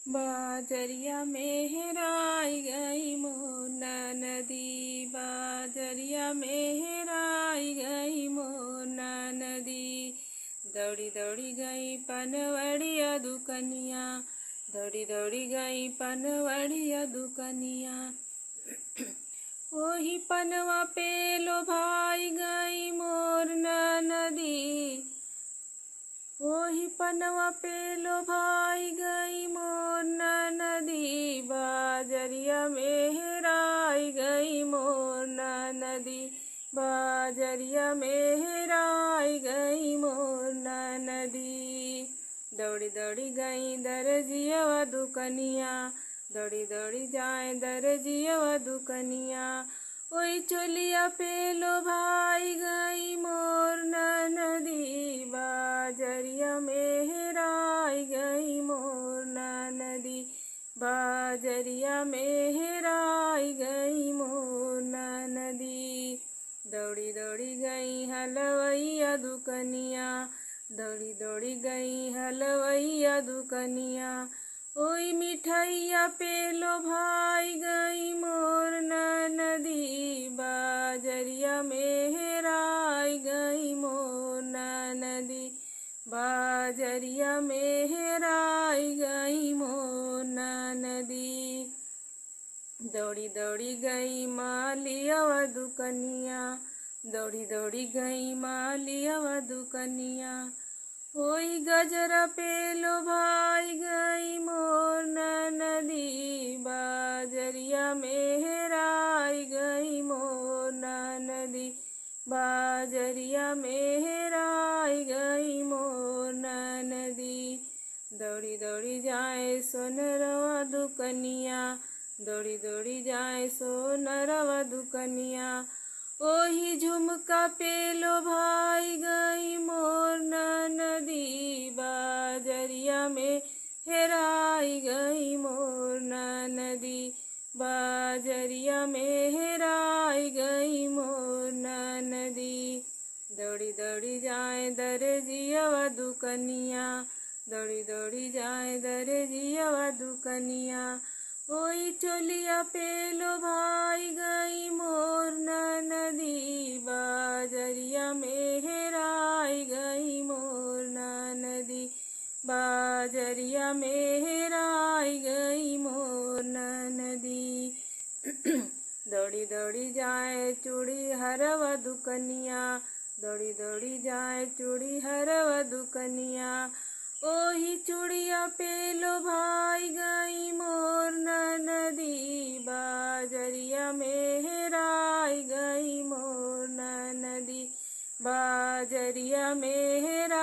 बाजरिया में हेराई गई मोना नदी, बाजरिया में हेराई गई मोना नदी। दौड़ी दौड़ी गई पनवड़िया दुकनिया, दौड़ी दौड़ी गई पनवड़िया दुकनिया। वही पनवा पे लो भाई गई मोर नदी, वही पनवा पे लो भाई गई मोर नदी। बाजरिया में हेराई गई मोर नदी, बाजरिया में हेराई गई मोर नदी। दौड़ी दौड़ी गई दरजिया दुकनिया, दौड़ी दौड़ी जाए दरजिया दुकनिया। वही चोलिया पे लो भाई गई मोर नदी, बाजरिया में हेराई गई मोर नदी, बाजरिया में हेराई गई मोर नदी। दौड़ी दौड़ी गई हलवैया दुकनिया, दौड़ी दौड़ी गई हलवैया दुकनिया। ओई मिठाइया पे लो भाई गई मोर नदी, बाजरिया में हेराई गई मोर नदी, बाजरिया में हेराई गई मोर नदी। दौड़ी दौड़ी गई मालिया दुकनिया, दौड़ी दौड़ी गई मालिया दुकनिया। ओई गजरा पे लो भाई गई मोर नदी, बाजरिया में हेराई गई मोर नदी, बाजरिया में हेराई गई मोर नदी। दौड़ी दौड़ी जाए सोनरवा दुकनिया, दौड़ी दौड़ी जाए सोनरवा दुकनिया। ओही झुमका पे लो भाई गई मोर नदी, बाजरिया में हेराई गई मोर नदी, बाजरिया में हेराई गई मोर नदी। दौड़ी दौड़ी जाए दरजिया दुकनिया, दौड़ी दौड़ी जाए दरजिया दुकनिया। ओई चोलिया पे लो भाई गई मोर नदी, बाजरिया में हेराई गई मोर नदी, बाजरिया में हेराई गई मोर नदी। दौड़ी दौड़ी जाए चूड़ी हरवा दुकनिया, दौड़ी दौड़ी जाए चूड़ी हरवा दुकनिया। ओही चूड़िया पे लो भाई गई मोर नदी, बाजरिया में हेराई गई मोर नदी, बाजरिया में हेराई